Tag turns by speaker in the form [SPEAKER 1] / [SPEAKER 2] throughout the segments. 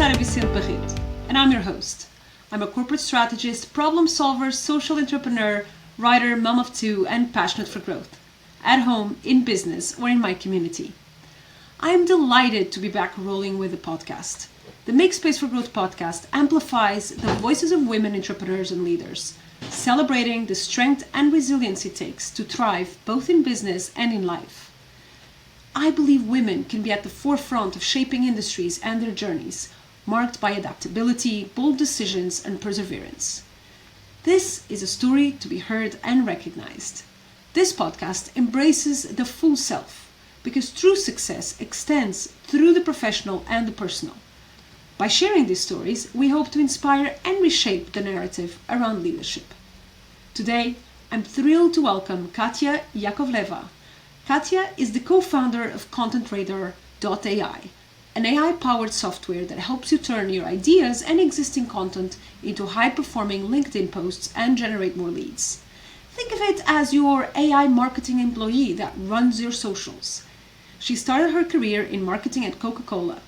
[SPEAKER 1] Sara Vicente Barreto, and I'm your host. I'm a corporate strategist, problem solver, social entrepreneur, writer, mom of two, and passionate for growth. At home, in business, or in my community. I am delighted to be back rolling with the podcast. The Make Space for Growth podcast amplifies the voices of women entrepreneurs and leaders, celebrating the strength and resilience it takes to thrive both in business and in life. I believe women can be at the forefront of shaping industries and their journeys, marked by adaptability, bold decisions, and perseverance. This is a story to be heard and recognized. This podcast embraces the full self, because true success extends through the professional and the personal. By sharing these stories, we hope to inspire and reshape the narrative around leadership. Today, I'm thrilled to welcome Katia Yakovleva. Katia is the co-founder of ContentRadar.ai, an AI-powered software that helps you turn your ideas and existing content into high-performing LinkedIn posts and generate more leads. Think of it as your AI marketing employee that runs your socials. She started her career in marketing at Coca-Cola.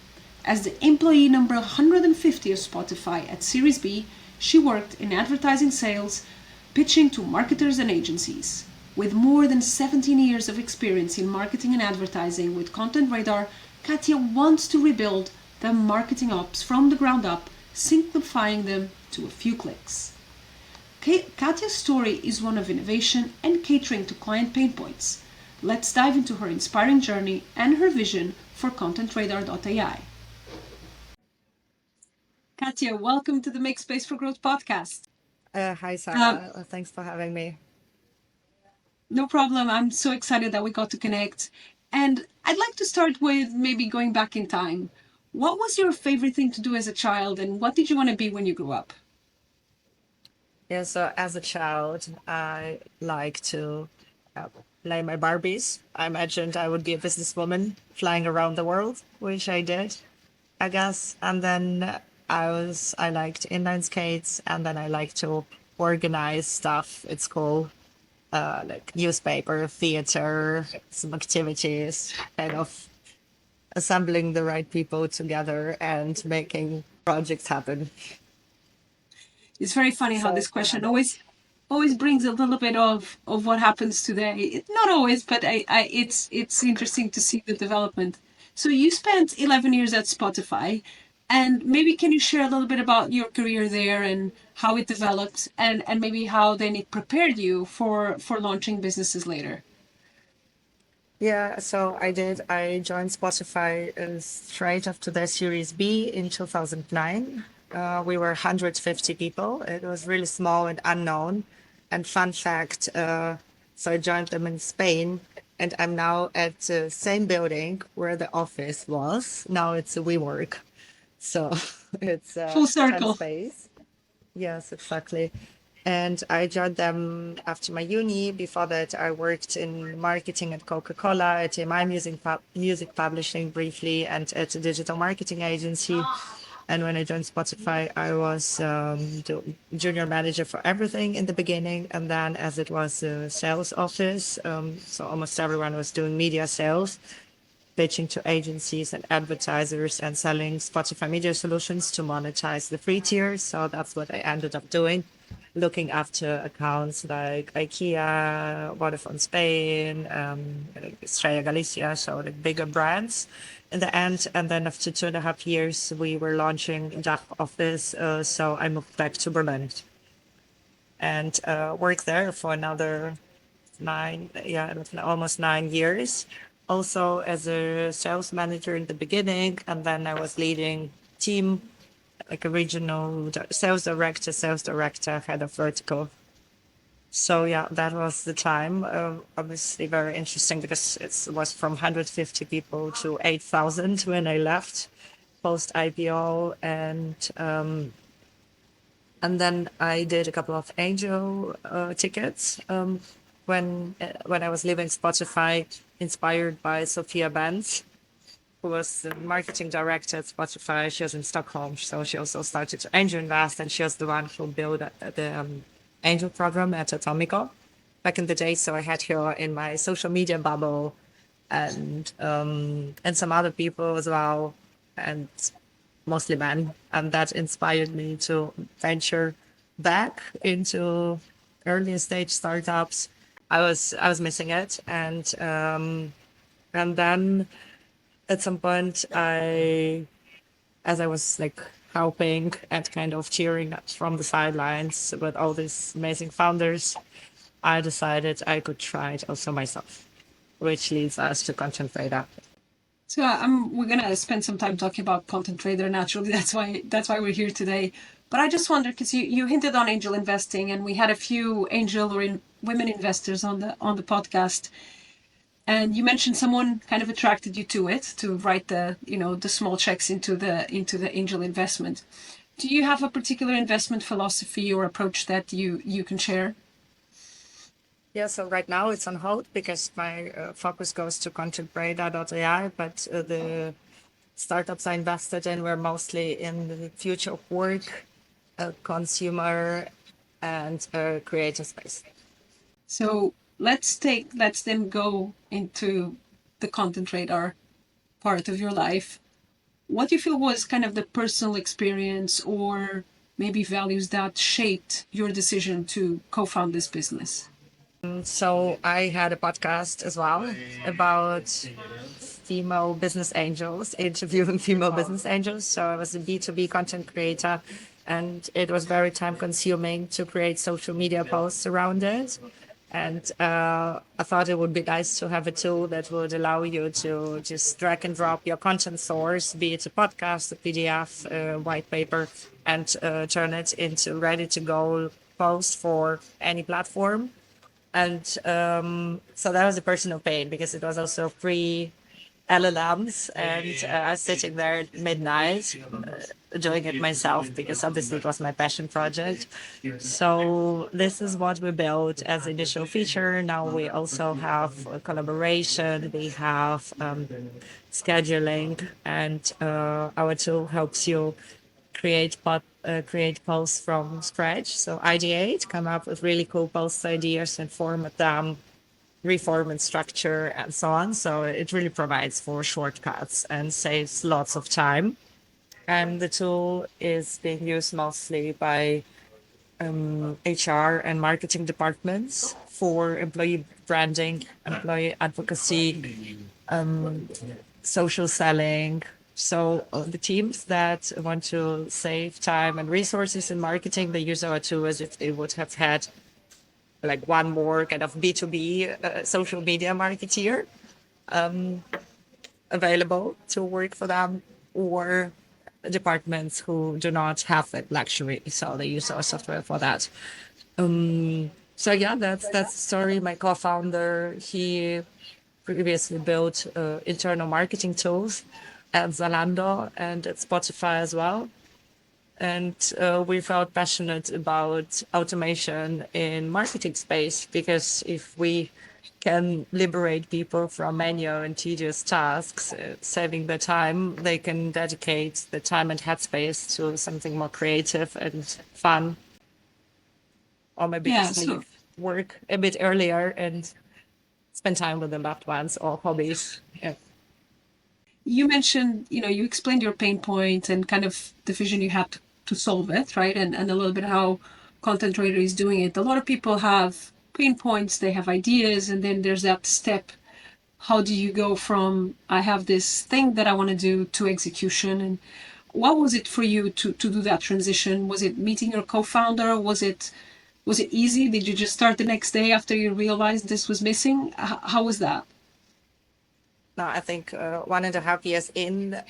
[SPEAKER 1] As the employee number 150 of Spotify at Series B, she worked in advertising sales, pitching to marketers and agencies. With more than 17 years of experience in marketing and advertising with Content Radar, Katia wants to rebuild the marketing ops from the ground up, simplifying them to a few clicks. Katia's story is one of innovation and catering to client pain points. Let's dive into her inspiring journey and her vision for ContentRadar.ai. Katia, welcome to the Make Space for Growth podcast.
[SPEAKER 2] Hi, Sarah. Thanks for having me.
[SPEAKER 1] No problem. I'm so excited that we got to connect. And I'd like to start with maybe going back in time. What was your favorite thing to do as a child, and what did you want to be when you grew up?
[SPEAKER 2] Yeah, so as a child, I like to uh, play my Barbies. I imagined I would be a businesswoman flying around the world, which I did, I guess. And then I liked inline skates, and then I liked to organize stuff at school, like newspaper, theater, some activities, kind of assembling the right people together and making projects happen.
[SPEAKER 1] It's very funny how
[SPEAKER 2] So
[SPEAKER 1] this question always brings a little bit of what happens today. Not always, but it's interesting to see the development. So you spent 11 years at Spotify, and maybe can you share a little bit about your career there and how it developed, and maybe how then it prepared you for launching businesses later?
[SPEAKER 2] yeah, so I did. I joined Spotify straight after their Series B in 2009. We were 150 people. It was really small and unknown. And fun fact, so I joined them in Spain, and I'm now at the same building where the office was. Now it's a WeWork. So it's
[SPEAKER 1] Full
[SPEAKER 2] 10
[SPEAKER 1] circle.
[SPEAKER 2] space. Yes, exactly. And I joined them after my uni. Before that, I worked in marketing at Coca-Cola, at my music publishing briefly, and at a digital marketing agency. And when I joined Spotify, I was the junior manager for everything in the beginning. And then as it was a sales office, so almost everyone was doing media sales, pitching to agencies and advertisers and selling Spotify media solutions to monetize the free tier. So that's what I ended up doing, looking after accounts like IKEA, Vodafone Spain, Estrella Galicia, so the bigger brands in the end. And then after 2.5 years, we were launching DACH office. So I moved back to Berlin and worked there for another almost 9 years. Also as a sales manager in the beginning, and then I was leading team like a regional sales director, head of vertical. So yeah, that was the time. Obviously very interesting because it was from 150 people to 8,000 when I left post IPO, and then I did a couple of angel tickets when I was leaving Spotify, inspired by Sophia Benz, who was the marketing director at Spotify. She was in Stockholm, so she also started to angel invest, and she was the one who built the angel program at Atomico back in the day. So I had her in my social media bubble, and some other people as well, and mostly men, and that inspired me to venture back into earlier stage startups. I was missing it, and then at some point, as I was like helping and kind of cheering from the sidelines with all these amazing founders, I decided I could try it also myself, which leads us to Content Radar.
[SPEAKER 1] So we're gonna spend some time talking about Content Trader. Naturally, that's why we're here today. But I just wonder because you hinted on angel investing, and we had a few angel or women investors on the podcast, and you mentioned someone kind of attracted you to it to write the small checks into the angel investment. Do you have a particular investment philosophy or approach that you can share?
[SPEAKER 2] Yeah, so right now it's on hold because my focus goes to ContentRadar.ai, but the startups I invested in were mostly in the future of work, consumer, and creator space.
[SPEAKER 1] So let's then go into the content radar part of your life. What do you feel was kind of the personal experience or maybe values that shaped your decision to co-found this business?
[SPEAKER 2] So I had a podcast as well about female business angels, interviewing female business angels. So I was a B2B content creator, and it was very time consuming to create social media posts around it. And I thought it would be nice to have a tool that would allow you to just drag and drop your content source, be it a podcast, a PDF, a white paper, and turn it into ready to go post for any platform. And so that was a personal pain because it was also free LLMs, and I was sitting there at midnight doing it myself because obviously it was my passion project. So this is what we built as initial feature. Now we also have a collaboration, we have scheduling, and our tool helps you create posts from scratch. So ideate, come up with really cool post ideas and format them, reform and structure and so on. So it really provides for shortcuts and saves lots of time. And the tool is being used mostly by HR and marketing departments for employee branding, employee advocacy, social selling. So the teams that want to save time and resources in marketing, they use our tool as if they would have had like one more kind of B2B social media marketeer available to work for them, or departments who do not have that luxury. So they use our software for that. So yeah, that's the story. My co-founder, he previously built internal marketing tools at Zalando and at Spotify as well. And we felt passionate about automation in marketing space because if we can liberate people from manual and tedious tasks, saving the time, they can dedicate the time and headspace to something more creative and fun, or maybe
[SPEAKER 1] Yeah,
[SPEAKER 2] just
[SPEAKER 1] so
[SPEAKER 2] leave work a bit earlier and spend time with their loved ones or hobbies. Yeah.
[SPEAKER 1] you mentioned, you explained your pain point and kind of the vision you had to solve it, right? And a little bit how Content Trader is doing it. A lot of people have pain points, they have ideas, and then there's that step. How do you go from I have this thing that I want to do to execution? And what was it for you to do that transition? Was it meeting your co-founder? Was it easy? Did you just start the next day after you realized this was missing? How was that?
[SPEAKER 2] Now, I think 1.5 years in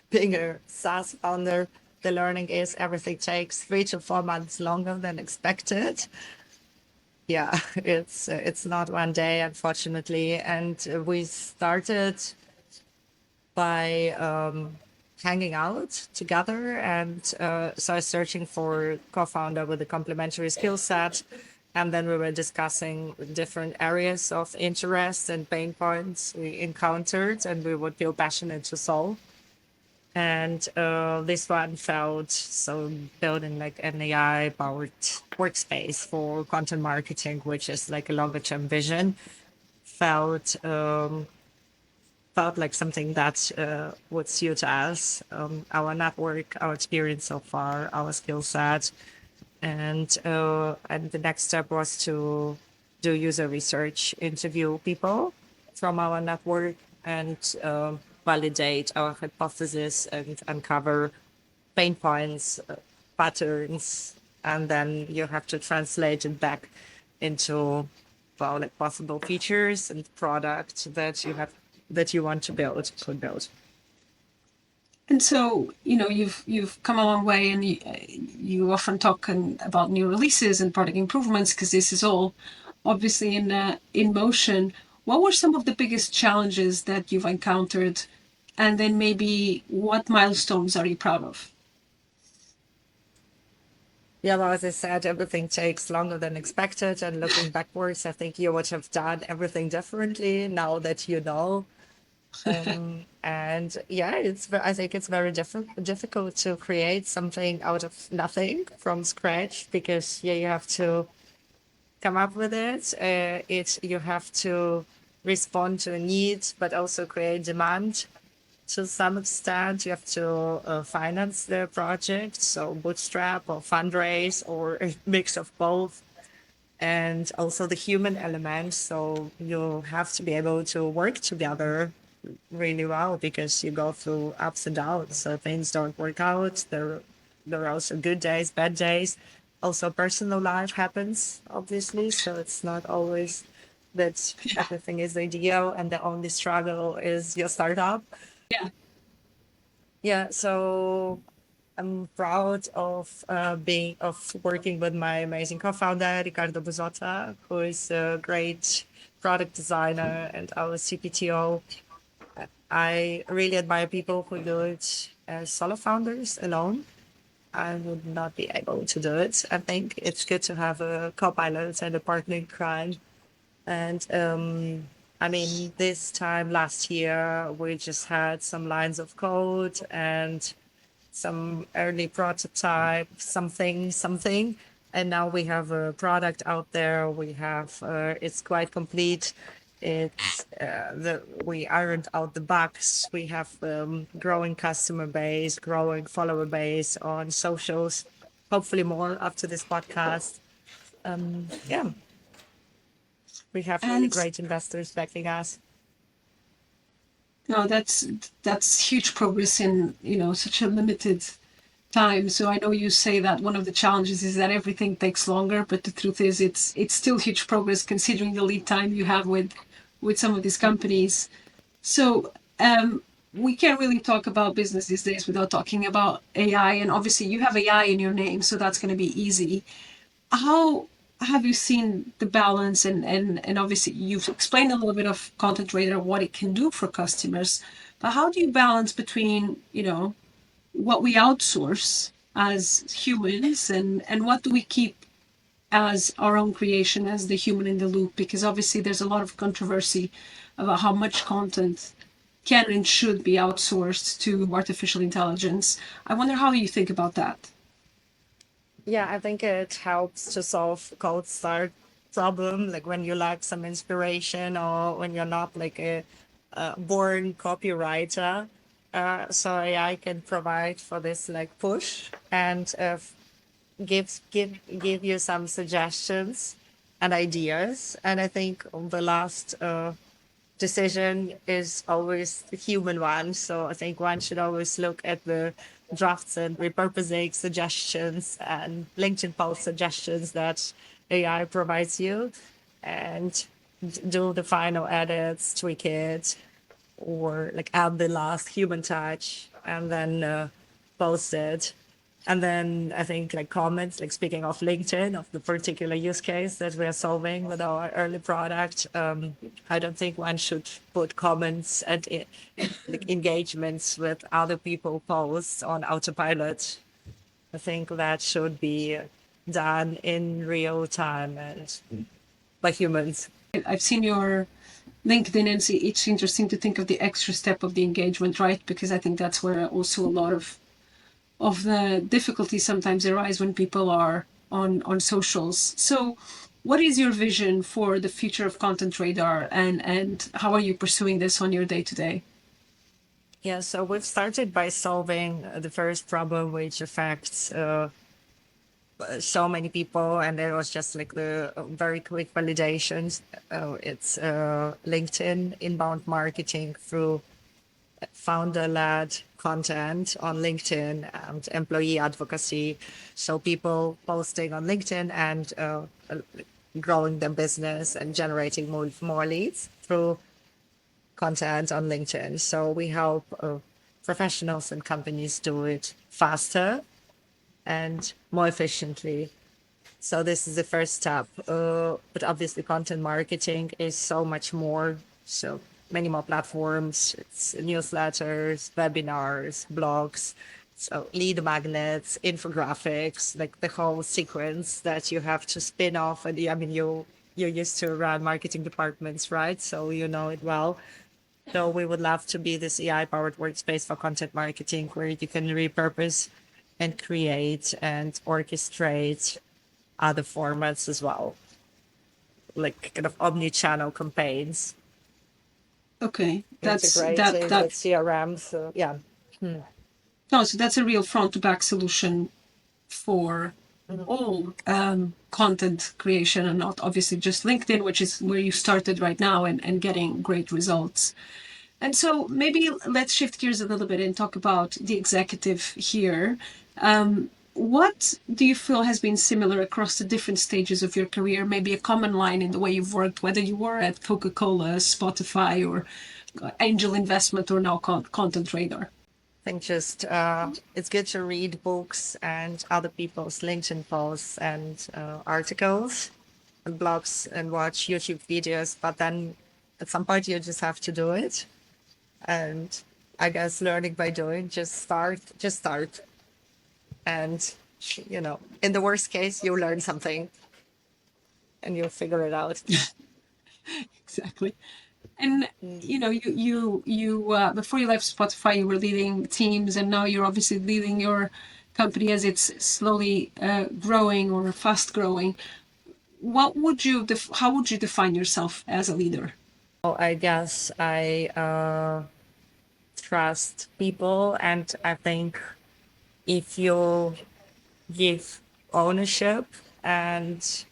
[SPEAKER 2] being a SaaS founder, the learning is everything takes 3 to 4 months longer than expected. Yeah, it's not one day, unfortunately. And we started by hanging out together, and so I was searching for a co-founder with a complementary skill set. And then we were discussing different areas of interest and pain points we encountered and we would feel passionate to solve. And this one felt so building like an AI powered workspace for content marketing, which is like a longer term vision, felt felt like something that would suit us, our network, our experience so far, our skill set, and the next step was to do user research, interview people from our network, and validate our hypothesis and uncover pain points, patterns, and then you have to translate it back into well, like possible features and products that you want to build, could build.
[SPEAKER 1] And so, you've come a long way, and you often talk about new releases and product improvements because this is all obviously in motion. What were some of the biggest challenges that you've encountered, and then maybe what milestones are you proud of?
[SPEAKER 2] Yeah, well, as I said, everything takes longer than expected. And looking backwards, I think you would have done everything differently now that you know. And yeah, I think it's very difficult to create something out of nothing from scratch because yeah, you have to come up with it. You have to respond to a need, but also create demand to some extent. You have to finance the project, so bootstrap or fundraise or a mix of both, and also the human element. So you have to be able to work together really well because you go through ups and downs. So things don't work out. There are also good days, bad days. Also, personal life happens, obviously. So it's not always that everything is ideal and the only struggle is your startup.
[SPEAKER 1] Yeah.
[SPEAKER 2] Yeah, so I'm proud of working with my amazing co-founder Ricardo Buzotta, who is a great product designer and our CPTO. I really admire people who do it as solo founders alone. I would not be able to do it. I think it's good to have a co-pilot and a partner in crime. And I mean, this time last year, we just had some lines of code and some early prototype, something. And now we have a product out there. It's quite complete. We ironed out the bugs. We have growing customer base, growing follower base on socials. Hopefully more after this podcast. Yeah, we have really
[SPEAKER 1] And
[SPEAKER 2] great investors backing us.
[SPEAKER 1] no, that's huge progress in, such a limited time. So I know you say that one of the challenges is that everything takes longer, but the truth is it's still huge progress considering the lead time you have with some of these companies. So we can't really talk about business these days without talking about AI, and obviously you have AI in your name, so that's going to be easy. How have you seen the balance, and obviously you've explained a little bit of Content Radar, what it can do for customers, but how do you balance between, what we outsource as humans, and what do we keep as our own creation, as the human in the loop? Because obviously there's a lot of controversy about how much content can and should be outsourced to artificial intelligence. I wonder how you think about that.
[SPEAKER 2] Yeah, I think it helps to solve cold start problem, like when you lack some inspiration or when you're not like a born copywriter. So AI can provide for this like push and give you some suggestions and ideas. And I think the last decision is always the human one. So I think one should always look at the drafts and repurposing suggestions and LinkedIn post suggestions that AI provides you and do the final edits, tweak it, or like add the last human touch and then post it. And then I think like comments, like speaking of LinkedIn, of the particular use case that we are solving with our early product, I don't think one should put comments and like engagements with other people posts on autopilot. I think that should be done in real time and by humans.
[SPEAKER 1] I've seen your LinkedIn, and it's interesting to think of the extra step of the engagement, right? Because I think that's where also a lot of the difficulties sometimes arise when people are on socials. So what is your vision for the future of Content Radar, and how are you pursuing this on your day to day?
[SPEAKER 2] Yeah, so we've started by solving the first problem, which affects so many people, and it was just like the very quick validations. It's LinkedIn inbound marketing through founder-led content on LinkedIn and employee advocacy. So people posting on LinkedIn and growing their business and generating more leads through content on LinkedIn. So we help professionals and companies do it faster and more efficiently. So this is the first step. But obviously, content marketing is so much more. So many more platforms. It's newsletters, webinars, blogs. So lead magnets, infographics, like the whole sequence that you have to spin off. And I mean, you're used to run marketing departments, right? So you know it well. So we would love to be this AI-powered workspace for content marketing where you can repurpose and create and orchestrate other formats as well, like kind of omni-channel campaigns
[SPEAKER 1] Okay,
[SPEAKER 2] integrated with CRM. So yeah.
[SPEAKER 1] no, so that's a real front to back solution for all content creation, and not obviously just LinkedIn, which is where you started right now and getting great results. And so maybe let's shift gears a little bit and talk about the executive here. What do you feel has been similar across the different stages of your career? Maybe a common line in the way you've worked, whether you were at Coca-Cola, Spotify, or Angel Investment, or now Content Radar.
[SPEAKER 2] I think just it's good to read books and other people's LinkedIn posts and articles and blogs and watch YouTube videos, but then at some point you just have to do it. And I guess learning by doing, just start. And, in the worst case, you learn something and you'll figure it out.
[SPEAKER 1] Exactly. And you before you left Spotify, you were leading teams, and now you're obviously leading your company as it's slowly growing or fast growing. How would you define yourself as a leader?
[SPEAKER 2] Well, I guess I trust people, and I think if you give ownership and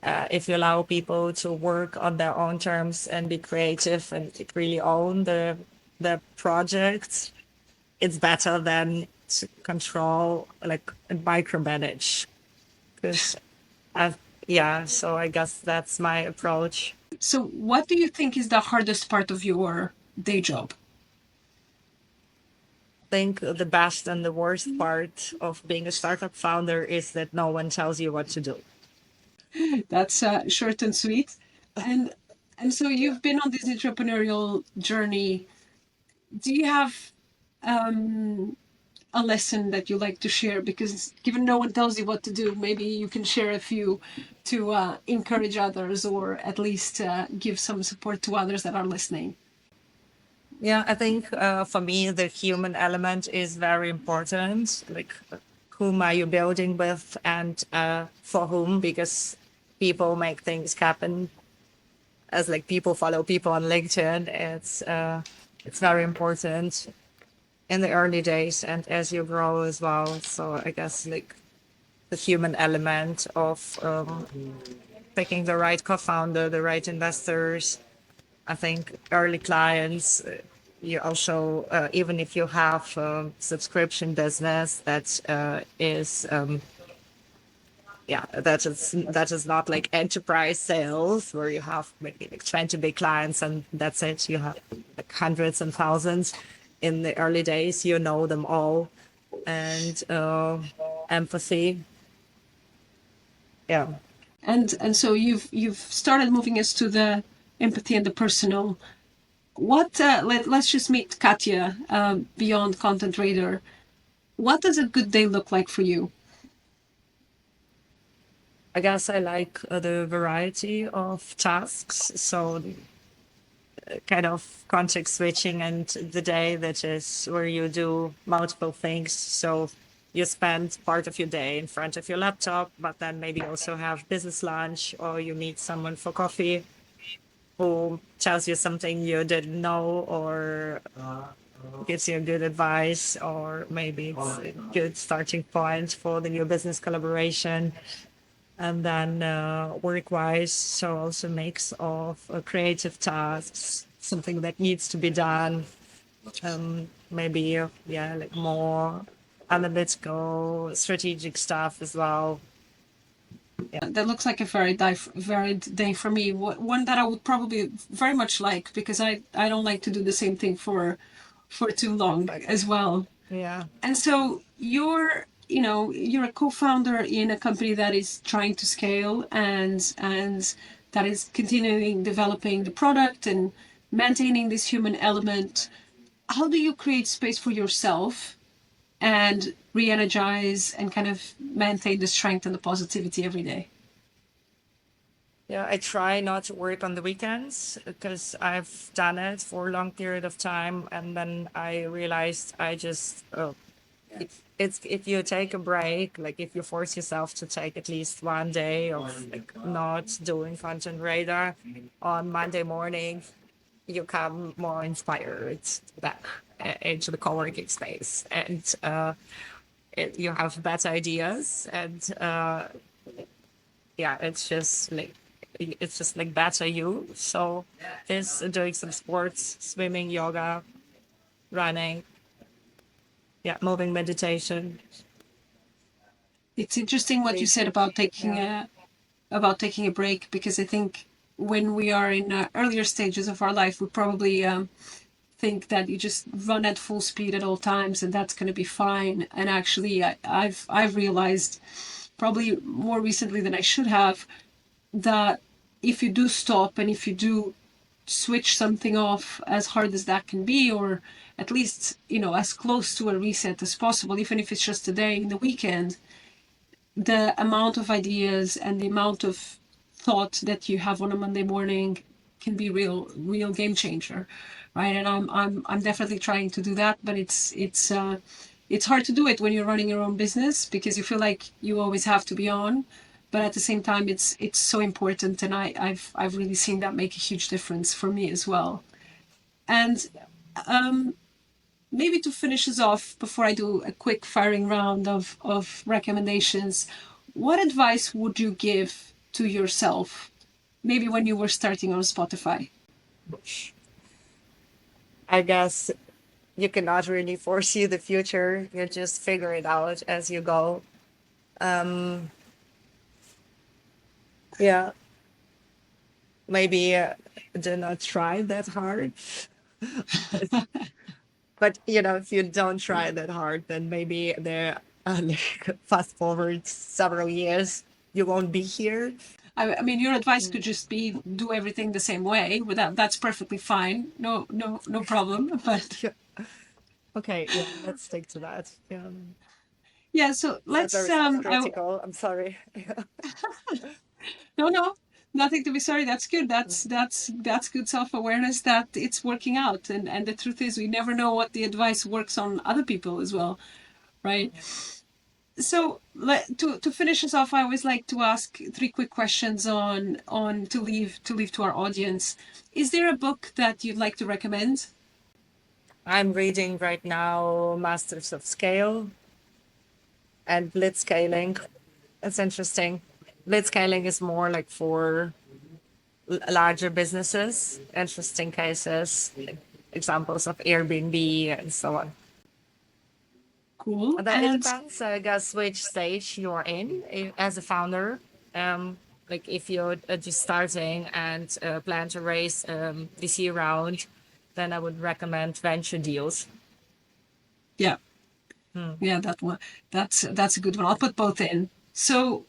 [SPEAKER 2] if you allow people to work on their own terms and be creative and really own the project, it's better than to control like and micromanage. Because yeah, so I guess that's my approach.
[SPEAKER 1] So, what do you think is the hardest part of your day job?
[SPEAKER 2] I think the best and the worst part of being a startup founder is that no one tells you what to do.
[SPEAKER 1] That's short and sweet. And so you've been on this entrepreneurial journey. Do you have a lesson that you like to share? Because given no one tells you what to do, maybe you can share a few to encourage others, or at least give some support to others that are listening.
[SPEAKER 2] Yeah, I think for me, the human element is very important. Like, whom are you building with and for whom? Because people make things happen as like people follow people on LinkedIn. It's very important in the early days and as you grow as well. So I guess like the human element of picking the right co-founder, the right investors. I think early clients. You also, even if you have subscription business that is that is not like enterprise sales where you have maybe like 20 big clients and that's it. You have like hundreds and thousands. In the early days, you know them all, and empathy. Yeah.
[SPEAKER 1] And so you've started moving us to the empathy and the personal. Let's just meet Katia beyond Content Radar. What does a good day look like for you?
[SPEAKER 2] I guess I like the variety of tasks. So kind of context switching and the day that is where you do multiple things. So you spend part of your day in front of your laptop, but then maybe also have business lunch, or you meet someone for coffee who tells you something you didn't know, or gives you good advice, or maybe it's a good starting point for the new business collaboration. And then work-wise, so also mix of creative tasks, something that needs to be done, maybe yeah, like more analytical, strategic stuff as well.
[SPEAKER 1] That looks like a very varied day for me. One that I would probably very much like, because I don't like to do the same thing for too long as well.
[SPEAKER 2] Yeah.
[SPEAKER 1] And so you're a co-founder in a company that is trying to scale and that is continuing developing the product and maintaining this human element. How do you create space for yourself and re-energize and kind of maintain the strength and the positivity every day?
[SPEAKER 2] Yeah, I try not to work on the weekends because I've done it for a long period of time, and then I realized I just it's if you take a break, like if you force yourself to take at least one day of like not doing content radar on Monday morning, you come more inspired back into the co-working space, and you have better ideas, and yeah, it's just like better you. So this doing some sports, swimming, yoga, running, yeah, moving meditation.
[SPEAKER 1] It's interesting what you said
[SPEAKER 2] Basic,
[SPEAKER 1] about
[SPEAKER 2] yeah.
[SPEAKER 1] taking a break, because I think when we are in earlier stages of our life, we probably think that you just run at full speed at all times and that's going to be fine. And actually, I've realized probably more recently than I should have that if you do stop and if you do switch something off, as hard as that can be, or at least as close to a reset as possible, even if it's just a day in the weekend, the amount of ideas and the amount of thought that you have on a Monday morning can be real game changer, right? And I'm definitely trying to do that, but it's hard to do it when you're running your own business because you feel like you always have to be on, but at the same time it's so important, and I've really seen that make a huge difference for me as well. And maybe to finish us off, before I do a quick firing round of recommendations, what advice would you give to yourself, maybe when you were starting on Spotify?
[SPEAKER 2] I guess you cannot really foresee the future. You just figure it out as you go. Yeah, maybe do not try that hard. But if you don't try that hard, then maybe there, like, fast forward several years, you won't be here.
[SPEAKER 1] I mean, your advice could just be do everything the same way. Without that's perfectly fine. No problem. But
[SPEAKER 2] Yeah. Okay, yeah, let's stick to that. Yeah.
[SPEAKER 1] yeah, so
[SPEAKER 2] Not
[SPEAKER 1] let's
[SPEAKER 2] very critical. I'm sorry.
[SPEAKER 1] no, nothing to be sorry. That's good. That's good self-awareness that it's working out. And the truth is we never know what the advice works on other people as well, right? So to finish us off, I always like to ask three quick questions on to leave to our audience. Is there a book that you'd like to recommend?
[SPEAKER 2] I'm reading right now Masters of Scale and Blitzscaling. It's interesting. Blitzscaling is more like for larger businesses, interesting cases, like examples of Airbnb and so on.
[SPEAKER 1] Cool.
[SPEAKER 2] And then it
[SPEAKER 1] And
[SPEAKER 2] depends, I guess, which stage you're in as a founder. Like if you're just starting and plan to raise VC round, then I would recommend venture deals.
[SPEAKER 1] yeah, yeah, that one. That's a good one. I'll put both in. So,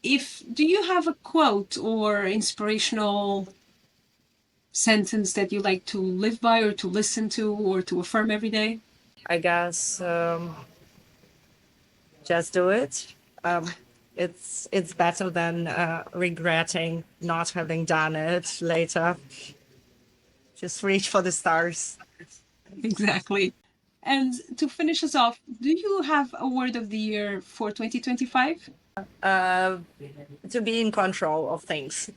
[SPEAKER 1] if do you have a quote or inspirational sentence that you like to live by or to listen to or to affirm every day?
[SPEAKER 2] I guess just do it. It's better than regretting not having done it later. Just reach for the stars.
[SPEAKER 1] Exactly. And to finish us off, do you have a word of the year for 2025?
[SPEAKER 2] To be in control of things.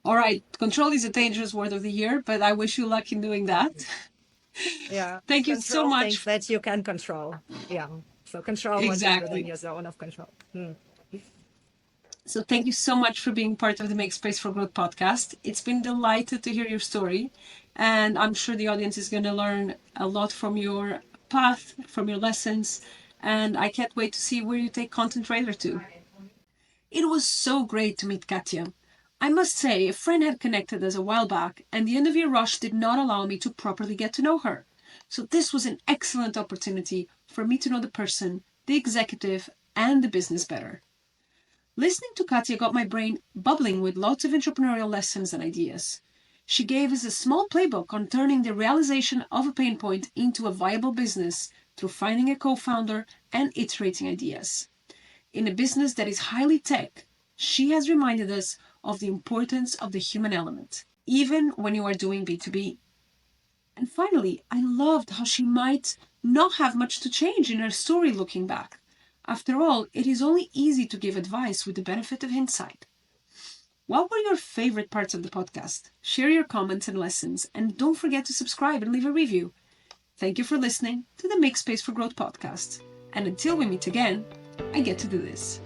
[SPEAKER 1] All right, control is a dangerous word of the year, but I wish you luck in doing that.
[SPEAKER 2] Yeah.
[SPEAKER 1] Thank you so
[SPEAKER 2] Control things
[SPEAKER 1] much.
[SPEAKER 2] that you can control. Yeah. So control what is within
[SPEAKER 1] Exactly.
[SPEAKER 2] your zone of control.
[SPEAKER 1] So thank you so much for being part of the Make Space for Growth podcast. It's been delighted to hear your story, and I'm sure the audience is going to learn a lot from your path, from your lessons, and I can't wait to see where you take Content Radar to. It was so great to meet Katia. I must say, a friend had connected us a while back, and the interview rush did not allow me to properly get to know her. So this was an excellent opportunity for me to know the person, the executive, and the business better. Listening to Katia got my brain bubbling with lots of entrepreneurial lessons and ideas. She gave us a small playbook on turning the realization of a pain point into a viable business through finding a co-founder and iterating ideas. In a business that is highly tech, she has reminded us of the importance of the human element, even when you are doing B2B. And finally, I loved how she might not have much to change in her story looking back. After all, it is only easy to give advice with the benefit of hindsight. What were your favorite parts of the podcast? Share your comments and lessons, and don't forget to subscribe and leave a review. Thank you for listening to the Make Space for Growth podcast. And until we meet again, I get to do this.